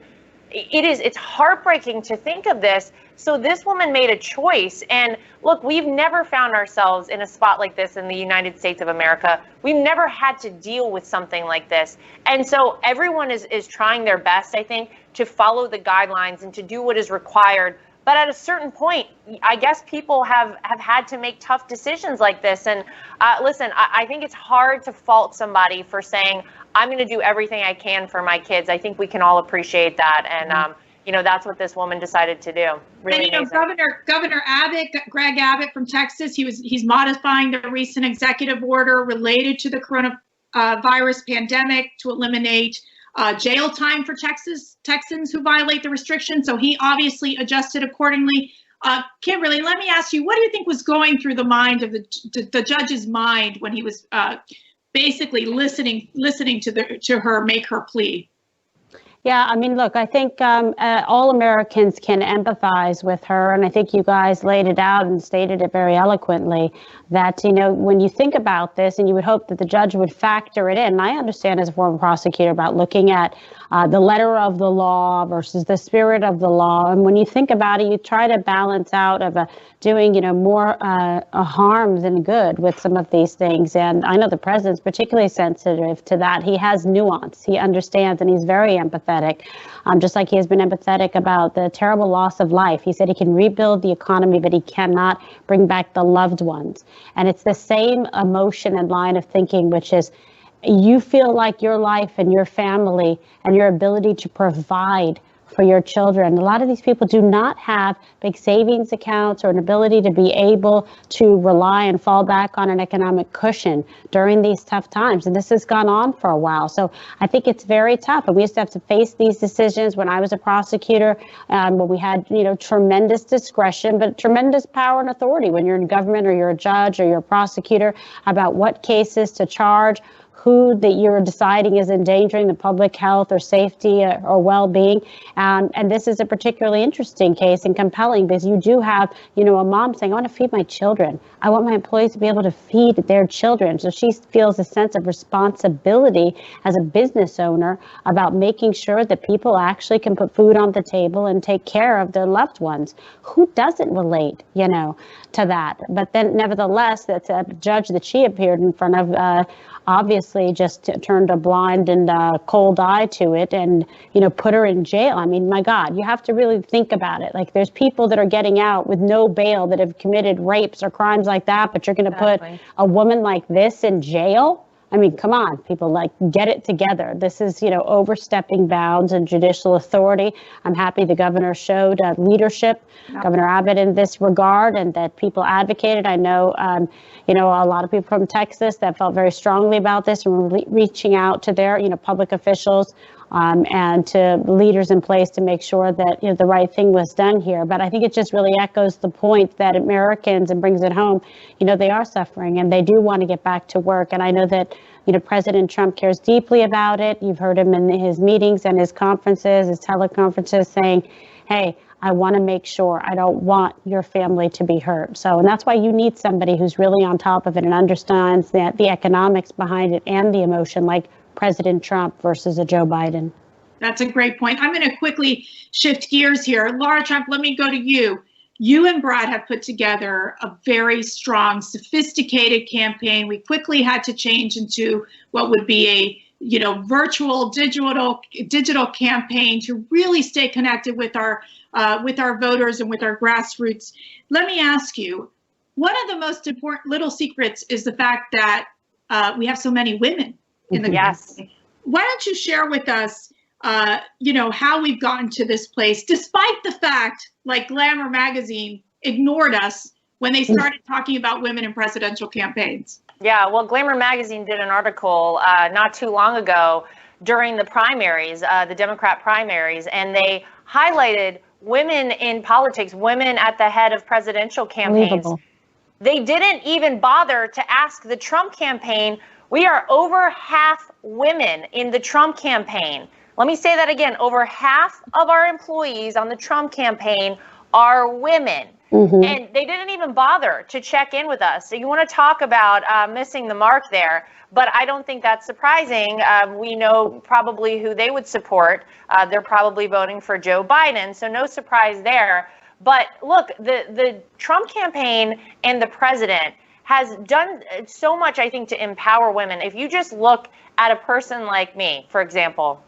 it's heartbreaking to think of this. So this woman made a choice. And look, we've never found ourselves in a spot like this in the United States of America. We've never had to deal with something like this. And so everyone is trying their best, I think, to follow the guidelines and to do what is required. But at a certain point, I guess people have had to make tough decisions like this. And listen, I think it's hard to fault somebody for saying, I'm going to do everything I can for my kids. I think we can all appreciate that. And, you know, that's what this woman decided to do. Really and, you know, Governor Abbott, Greg Abbott from Texas, he's modifying the recent executive order related to the coronavirus pandemic to eliminate jail time for Texans who violate the restrictions. So he obviously adjusted accordingly. Kimberly, let me ask you, what do you think was going through the mind of the judge's mind when he was basically listening to her make her plea? Yeah, I mean, look, I think all Americans can empathize with her. And I think you guys laid it out and stated it very eloquently that, you know, when you think about this, and you would hope that the judge would factor it in. And I understand as a former prosecutor about looking at the letter of the law versus the spirit of the law. And when you think about it, you try to balance out of doing, you know, more harm than good with some of these things. And I know the president's particularly sensitive to that. He has nuance. He understands, and he's very empathetic, just like he has been empathetic about the terrible loss of life. He said he can rebuild the economy, but he cannot bring back the loved ones. And it's the same emotion and line of thinking, which is, you feel like your life and your family and your ability to provide for your children. A lot of these people do not have big savings accounts or an ability to be able to rely and fall back on an economic cushion during these tough times. And this has gone on for a while. So I think it's very tough. And we used to have to face these decisions when I was a prosecutor, when we had, you know, tremendous discretion, but tremendous power and authority when you're in government or you're a judge or you're a prosecutor about what cases to charge, who that you're deciding is endangering the public health or safety or well-being. And this is a particularly interesting case and compelling because you do have, you know, a mom saying, I want to feed my children. I want my employees to be able to feed their children. So she feels a sense of responsibility as a business owner about making sure that people actually can put food on the table and take care of their loved ones. Who doesn't relate, you know, to that? But then nevertheless, that's a judge that she appeared in front of, obviously just turned a blind and cold eye to it and, you know, put her in jail. I mean, my God, you have to really think about it. Like, there's people that are getting out with no bail that have committed rapes or crimes like that, but you're going to put a woman like this in jail? I mean, come on, people, like, get it together. This is, you know, overstepping bounds and judicial authority. I'm happy the governor showed leadership, Governor Abbott, in this regard, and that people advocated. I know, you know, a lot of people from Texas that felt very strongly about this and were reaching out to their, you know, public officials and to leaders in place to make sure that, you know, the right thing was done here. But I think it just really echoes the point that Americans, and brings it home, you know, they are suffering and they do want to get back to work. And I know that, you know, President Trump cares deeply about it. You've heard him in his meetings and his conferences, his teleconferences, saying, hey, I want to make sure I don't want your family to be hurt. So, and that's why you need somebody who's really on top of it and understands that the economics behind it and the emotion, like President Trump versus a Joe Biden. That's a great point. I'm going to quickly shift gears here. Lara Trump, let me go to you. You and Brad have put together a very strong, sophisticated campaign. We quickly had to change into what would be a, you know, virtual digital campaign to really stay connected with our voters and with our grassroots. Let me ask you, one of the most important little secrets is the fact that we have so many women in the campaign. Why don't you share with us, you know, how we've gotten to this place, despite the fact, like, Glamour magazine ignored us when they started talking about women in presidential campaigns? Yeah, well, Glamour magazine did an article not too long ago during the primaries, the Democrat primaries, and they highlighted women in politics, women at the head of presidential campaigns. They didn't even bother to ask the Trump campaign, We are over half women in the Trump campaign. Let me say that again. Over half of our employees on the Trump campaign are women. And they didn't even bother to check in with us. So you want to talk about missing the mark there, but I don't think that's surprising. We know probably who they would support. They're probably voting for Joe Biden, so no surprise there. But look, the Trump campaign and the president has done so much, I think, to empower women. If you just look at a person like me, for example,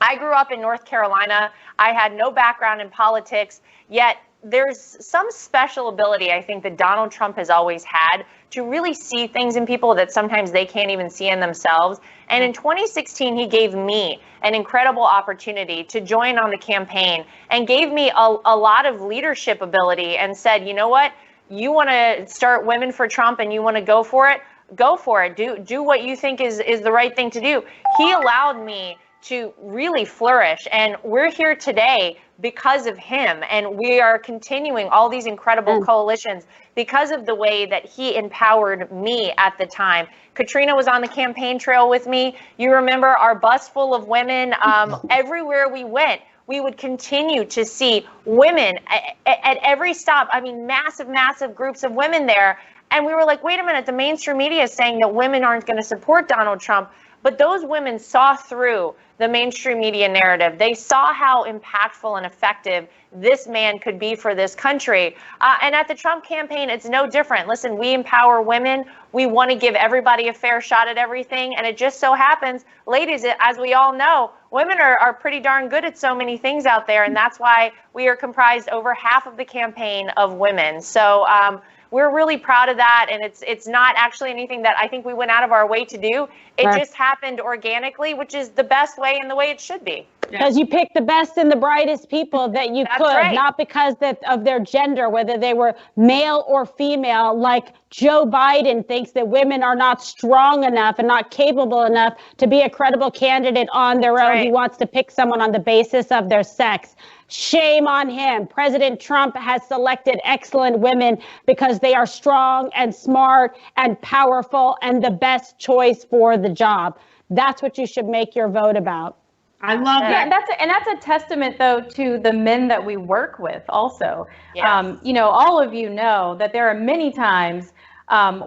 I grew up in North Carolina. I had no background in politics, yet there's some special ability, I think, that Donald Trump has always had to really see things in people that sometimes they can't even see in themselves. And in 2016, he gave me an incredible opportunity to join on the campaign and gave me a lot of leadership ability and said, you know what, you want to start Women for Trump and you want to go for it, go for it. Do what you think is the right thing to do. He allowed me to really flourish. And we're here today because of him. And we are continuing all these incredible coalitions because of the way that he empowered me at the time. Katrina was on the campaign trail with me. You remember our bus full of women. Everywhere we went, we would continue to see women at every stop. I mean, massive groups of women there. And we were like, wait a minute, the mainstream media is saying that women aren't going to support Donald Trump. But those women saw through the mainstream media narrative. They saw how impactful and effective this man could be for this country. And at the Trump campaign, it's no different. Listen, we empower women. We want to give everybody a fair shot at everything. And it just so happens, ladies, as we all know, women are pretty darn good at so many things out there. And that's why we are comprised over half of the campaign of women. So we're really proud of that, and it's not actually anything that I think we went out of our way to do. It just happened organically, which is the best way and the way it should be. Because you picked the best and the brightest people that you could, not because of their gender, whether they were male or female, like Joe Biden thinks that women are not strong enough and not capable enough to be a credible candidate on their own. He wants to pick someone on the basis of their sex. Shame on him. President Trump has selected excellent women because they are strong and smart and powerful and the best choice for the job. That's what you should make your vote about. I love that. And that's a testament, though, to the men that we work with also. Yes. All of you know that there are many times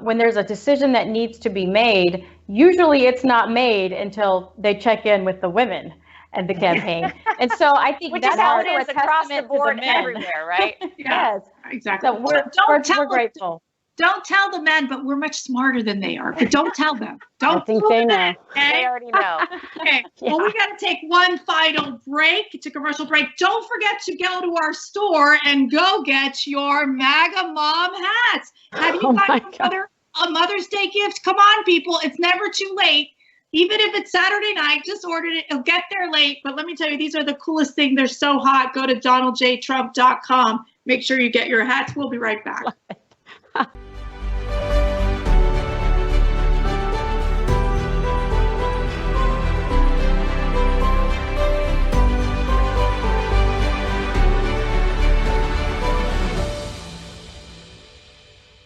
when there's a decision that needs to be made, usually it's not made until they check in with the women and the campaign. And so I think which that's is how also it is a across the testament board to the men. everywhere, right? Yes, exactly. So we're grateful. Don't tell the men, but we're much smarter than they are. But don't tell them. Don't. I think they know. Okay? They already know. Okay. Well, we got to take one final break. It's a commercial break. Don't forget to go to our store and go get your MAGA Mom hats. Have you got a Mother's Day gift? Come on, people. It's never too late. Even if it's Saturday night, just ordered it. It'll get there late. But let me tell you, these are the coolest things. They're so hot. Go to DonaldJTrump.com. Make sure you get your hats. We'll be right back.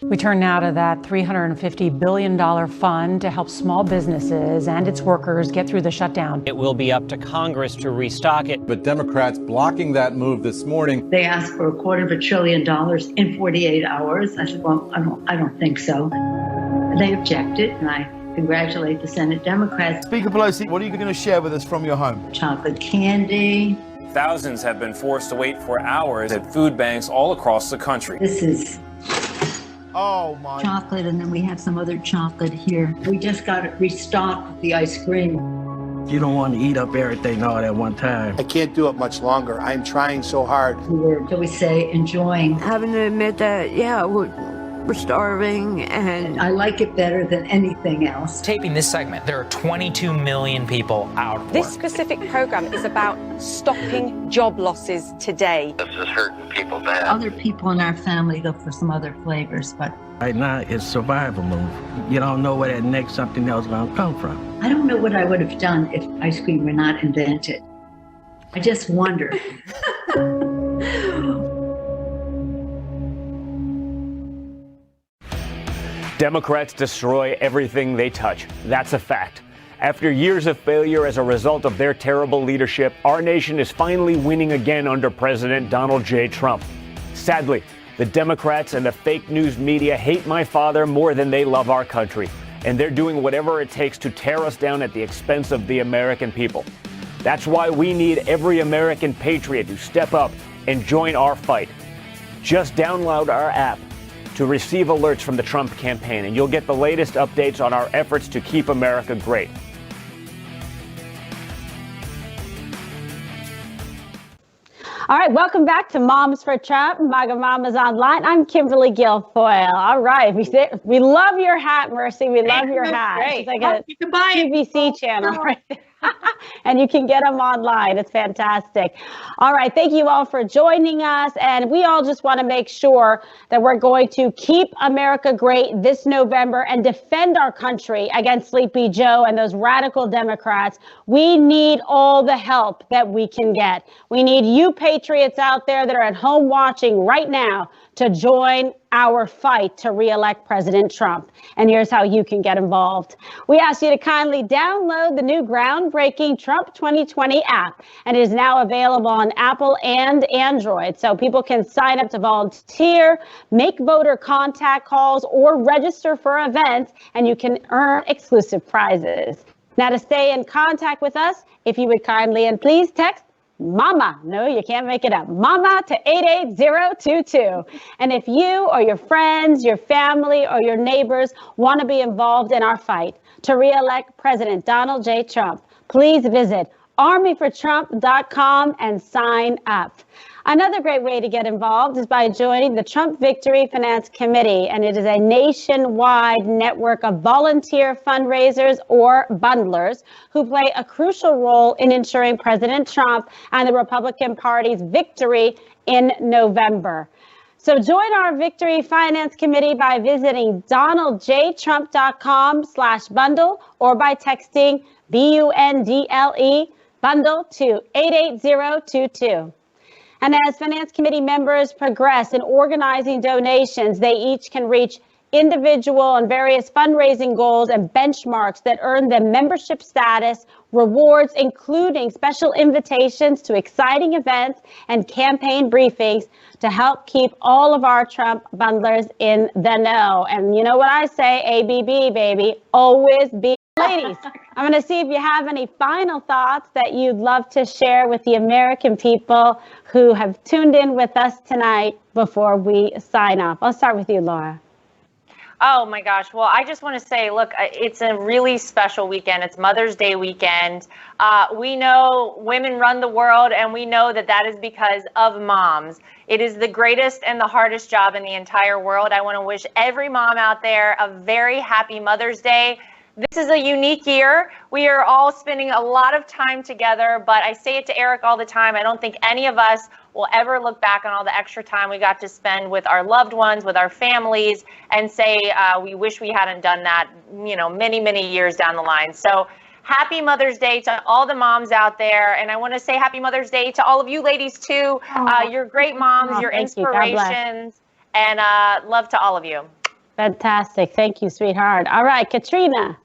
We turn now to that $350 billion fund to help small businesses and its workers get through the shutdown. It will be up to Congress to restock it. But Democrats blocking that move this morning. They asked for $250 billion in 48 hours. I said, well, I don't think so. They objected, and I congratulate the Senate Democrats. Speaker Pelosi, what are you going to share with us from your home? Chocolate candy. Thousands have been forced to wait for hours at food banks all across the country. This is oh my chocolate, and then we have some other chocolate here. We just got it restocked with the ice cream. You don't want to eat up everything all at one time. I can't do it much longer. I'm trying so hard. We were, shall we say, enjoying. Having to admit that, yeah, we're starving, and I like it better than anything else. Taping this segment, there are 22 million people out of work. This specific program is about stopping job losses today. This is hurting people bad. Other people in our family look for some other flavors, but right now it's survival move. You don't know where that next something else is going to come from. I don't know what I would have done if ice cream were not invented. I just wonder. Democrats destroy everything they touch. That's a fact. After years of failure as a result of their terrible leadership, our nation is finally winning again under President Donald J. Trump. Sadly, the Democrats and the fake news media hate my father more than they love our country, and they're doing whatever it takes to tear us down at the expense of the American people. That's why we need every American patriot to step up and join our fight. Just download our app to receive alerts from the Trump campaign, and you'll get the latest updates on our efforts to keep America great. All right, welcome back to Moms for Trump, MAGA Mamas Online. I'm Kimberly Guilfoyle. All right, we love your hat, Mercy. We love your hat. Great. It's like a You can buy it. QVC channel right there. And you can get them online. It's fantastic. All right, thank you all for joining us. And we all just want to make sure that we're going to keep America great this November and defend our country against Sleepy Joe and those radical Democrats. We need all the help that we can get. We need you patriots out there that are at home watching right now to join our fight to re-elect President Trump. And here's how you can get involved. We ask you to kindly download the new groundbreaking Trump 2020 app, and it is now available on Apple and Android. So people can sign up to volunteer, make voter contact calls, or register for events, and you can earn exclusive prizes. Now, to stay in contact with us, if you would kindly and please text MAMA. No, you can't make it up. MAMA to 88022. And if you or your friends, your family, or your neighbors want to be involved in our fight to re-elect President Donald J. Trump, please visit armyfortrump.com and sign up. Another great way to get involved is by joining the Trump Victory Finance Committee, and it is a nationwide network of volunteer fundraisers or bundlers who play a crucial role in ensuring President Trump and the Republican Party's victory in November. So join our Victory Finance Committee by visiting donaldjtrump.com/bundle or by texting BUNDLE bundle to 88022. And as Finance Committee members progress in organizing donations, they each can reach individual and various fundraising goals and benchmarks that earn them membership status, rewards, including special invitations to exciting events and campaign briefings to help keep all of our Trump bundlers in the know. And you know what I say, ABB, baby, always be. Ladies, I'm going to see if you have any final thoughts that you'd love to share with the American people who have tuned in with us tonight before we sign off. I'll start with you, Lara. Oh my gosh. Well, I just want to say, look, it's a really special weekend. It's Mother's Day weekend. We know women run the world, and we know that that is because of moms. It is the greatest and the hardest job in the entire world. I want to wish every mom out there a very happy Mother's Day. This is a unique year. We are all spending a lot of time together, but I say it to Eric all the time. I don't think any of us will ever look back on all the extra time we got to spend with our loved ones, with our families, and say we wish we hadn't done that, you know, many, many years down the line. So happy Mother's Day to all the moms out there. And I want to say happy Mother's Day to all of you ladies, too. You're great moms, you're inspirations, and love to all of you. Fantastic. Thank you, sweetheart. All right, Katrina.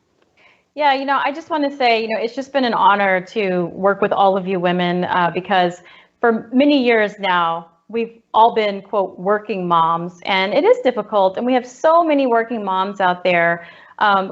Yeah, you know, I just want to say, you know, it's just been an honor to work with all of you women because for many years now, we've all been, quote, working moms, and it is difficult. And we have so many working moms out there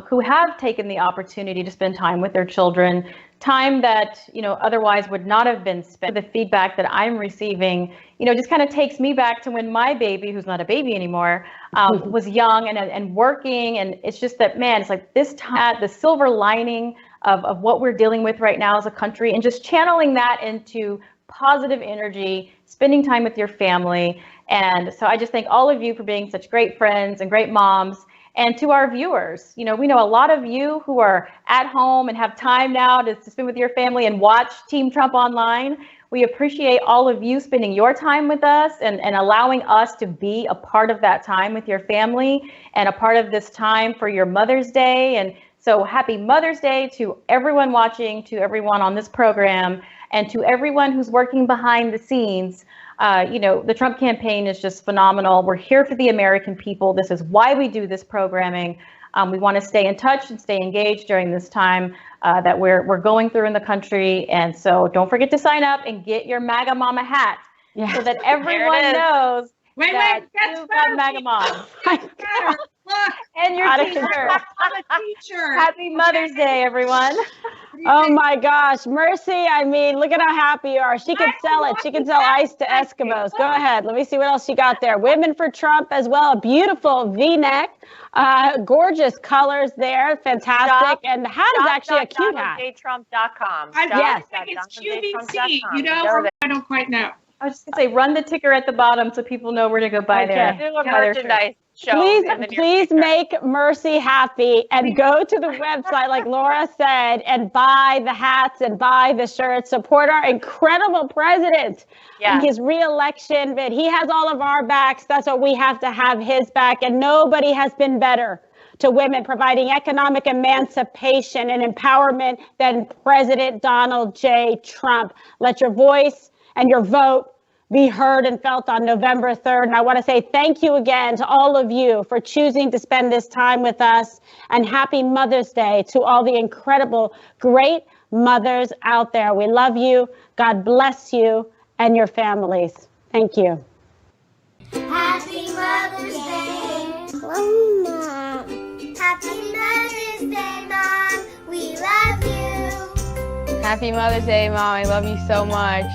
who have taken the opportunity to spend time with their children, time that, you know, otherwise would not have been spent. The feedback that I'm receiving, you know, just kind of takes me back to when my baby, who's not a baby anymore, was young and working. And it's just that, man, it's like this time, the silver lining of what we're dealing with right now as a country, and just channeling that into positive energy, spending time with your family. And so I just thank all of you for being such great friends and great moms. And to our viewers, you know, we know a lot of you who are at home and have time now to spend with your family and watch Team Trump online. We appreciate all of you spending your time with us and allowing us to be a part of that time with your family and a part of this time for your Mother's Day. And so happy Mother's Day to everyone watching, to everyone on this program, and to everyone who's working behind the scenes The Trump campaign is just phenomenal. We're here for the American people. This is why we do this programming. We want to stay in touch and stay engaged during this time that we're going through in the country. And so don't forget to sign up and get your MAGA Mama hat so that everyone knows that you've got MAGA Mom. And your t-shirt. Happy Mother's Day, everyone. Oh my gosh, Mercy, I mean, look at how happy you are. She could sell it. She could sell ice to Eskimos. Go ahead. Let me see what else you got there. Women for Trump as well. A beautiful V-neck. Gorgeous colors there. Fantastic. And the hat is actually a cute hat. DonaldJTrump.com. Yes. I think it's QVC, or I don't quite know. I was just going to say, run the ticker at the bottom so people know where to go buy their merchandise. Please make Mercy happy and go to the website, like Laura said, and buy the hats and buy the shirts. Support our incredible president in his re-election bid. He has all of our backs. That's what we have to have his back. And nobody has been better to women, providing economic emancipation and empowerment than President Donald J. Trump. Let your voice and your vote be heard and felt on November 3rd. And I want to say thank you again to all of you for choosing to spend this time with us. And happy Mother's Day to all the incredible, great mothers out there. We love you. God bless you and your families. Thank you. Happy Mother's Day. Mom. Happy Mother's Day, Mom. We love you. Happy Mother's Day, Mom. I love you so much.